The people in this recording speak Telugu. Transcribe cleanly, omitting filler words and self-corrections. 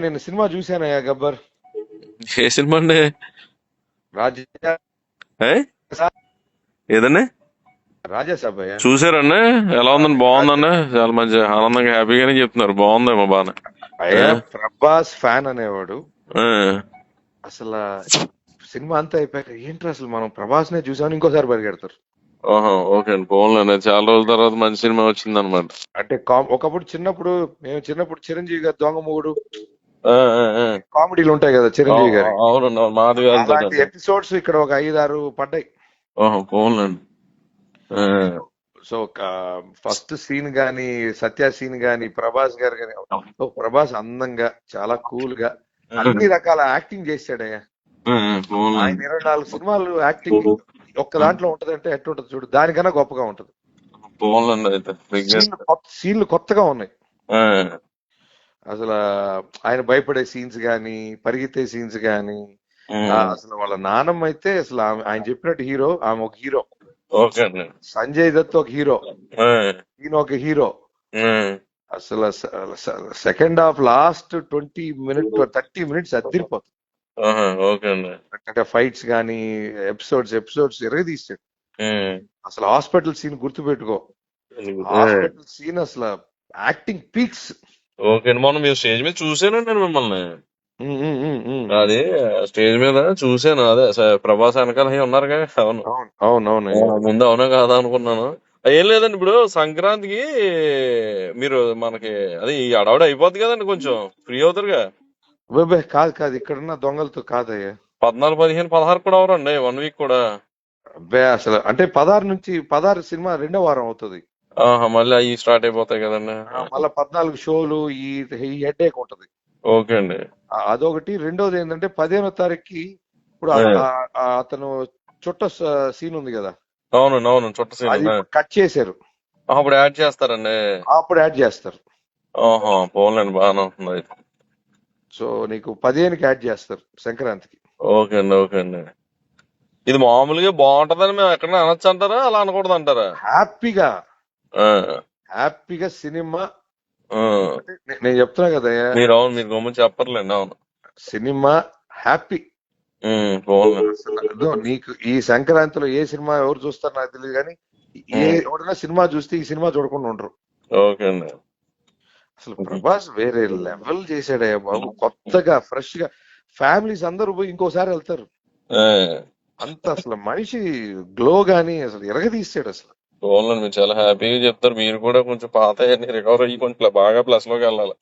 నేను సినిమా చూశానయ్యా గబ్బర్. ఏ సినిమా అండి? రాజా ఏ? ఏదండి? రాజాసాబ్ అయ్యా. చూసారండి? ఎలా ఉందండి? రాజా బాగుందండి? చాలా మంచి ఆనందంగా హ్యాపీగానే చెప్తున్నారు. బాగుందేమో బానే. ఆ? అయ్యా, ప్రభాస్ ఫ్యాన్ అనేవాడు. ఆ. అసలు సినిమా అంతా అయిపోయాక ఏంట్రా అసలు మనం ప్రభాస్ నే చూసామని ఇంకోసారి పరిగెడతారు. ఓహో, ఓకే అండి. పోన్లేండి, చాలా రోజుల తర్వాత మంచి సినిమా వచ్చింది అనమాట. అంటే ఒకప్పుడు మేము చిన్నప్పుడు చిరంజీవి గారి దొంగ మూడు అవునండి. కామెడీలు ఉంటాయి కదా చిరంజీవి గారి. అవును, మాధవి గారితో. అలాంటి ఎపిసోడ్స్ ఇక్కడ ఒక 5-6 పడ్డాయి. ఓహో, పోన్లేండి. ఆ. సో ఫస్ట్ సీన్ గాని, సత్య సీన్ గాని, ప్రభాస్ గారు గాని, ప్రభాస్ అందంగా చాలా కూల్ గా అన్ని రకాల యాక్టింగ్ చేశాడయ్యా. ఆయన పోన్లేండి. 24 సినిమాలు యాక్టింగ్ ఒక్క దాంట్లో ఉంటదంటే ఎట్టుంటది చూడు, దానికన్నా గొప్పగా ఉంటది. పోన్లేండి అయితే రిగ్రెట్. సీన్లు కొత్తగా ఉన్నాయి ఆ. అసలు. ఆయన భయపడే సీన్స్ గాని, పరిగెత్తే సీన్స్ గాని, అసలు వాళ్ళ నానమ్మ అయితే అసలు ఆయన చెప్పినట్టు హీరో, ఆమె ఒక హీరో. ఓకే అండి. సంజయ్ దత్ ఒక హీరో, ఆ. ఈయన ఒక హీరో. ఆ. అసలు సెకండ్ హాఫ్ లాస్ట్ 30 మినిట్స్ అద్దరిపోతుంది. ఆహా, ఓకే అండి. అంటే ఫైట్స్ గానీ, ఎపిసోడ్స్ ఎరగదీసాడు. అసలు హాస్పిటల్ సీన్ గుర్తుపెట్టుకో. హాస్పిటల్ సీన్ అసలు యాక్టింగ్ పీక్స్. ఓకే అండి, మొన్న మీరు స్టేజ్ మీద చూసానండి నేను మిమ్మల్ని. అది స్టేజ్ మీద చూసాను. అదే ప్రభాస్ వెనకాల ఉన్నారుగా. అవును. అవును అవునవును. ముందు అవునా కాదా అనుకున్నాను. ఏం లేదండి, ఇప్పుడు సంక్రాంతికి మీరు మనకి అది ఈ అడవుడు అయిపోద్ది కదండి, కొంచెం ఫ్రీ అవుతారుగా. కాదు కాదు, ఇక్కడున్న దొంగలతో కాదయ్యా. 14, 15, 16 కూడా అవరండి, 1 వీక్ కూడా. అబ్బే అసలు అంటే 16 సినిమా రెండో వారం అవుతుంది. ఆహా, మళ్ళీ అవి స్టార్ట్ అయిపోతాయి కదండి. మళ్ళా 14 షోలు, ఈ ఈ హెడ్ఏక్ ఉంటది. ఓకే అండి. అదొకటి. రెండోది ఏంటంటే 15వ తారీఖుకి ఇప్పుడు అతను చుట్ట సీన్ ఉంది కదా, అవునండి, అవును, చుట్ట సీన్. అది ఇప్పుడు కట్ చేశారు. అప్పుడు యాడ్ చేస్తారండి. అప్పుడు యాడ్ చేస్తారు. ఆహా, పోన్లేండి, బాగానే ఉంటుంది అయితే. సో నీకు 15కి యాడ్ చేస్తారు సంక్రాంతికి. ఓకే అండి, ఓకే అండి. ఇది మామూలుగా బాగుంటదని మేము ఎక్కడైనా అనొచ్చు అంటారా, అలా అనకూడదు అంటారా? హ్యాపీగా ఆ. హ్యాపీగా సినిమా. ఆ. అంటే నేను చెప్తున్నా కదా, మీరు గమ్మున చెప్పర్లేండి. అవును. Cinema happy. పోన్లేండి. అసలు నీకు ఈ సంక్రాంతిలో ఏ సినిమా ఎవరు చూస్తారో నాకు తెలియదు కానీ, ఎవరైనా సినిమా చూస్తే ఈ సినిమా చూడకుండా ఉండరు. ఓకే అండి. అసలు ప్రభాస్ వేరే లెవెల్ చేశాడయ్యా బాబు. కొత్తగా ఫ్రెష్ గా ఫ్యామిలీస్ అందరూ పోయి ఇంకోసారి వెళ్తారు. అంత అసలు మనిషి గ్లో గాని అసలు ఎరగదీసాడు అసలు. పోన్లేండి, మీరు చాలా హ్యాపీగా చెప్తారు. మీరు కూడా కొంచెం పాత రికవర్ అయ్యి కొంచెం బాగా ప్లస్ లోకి వెళ్ళాలి.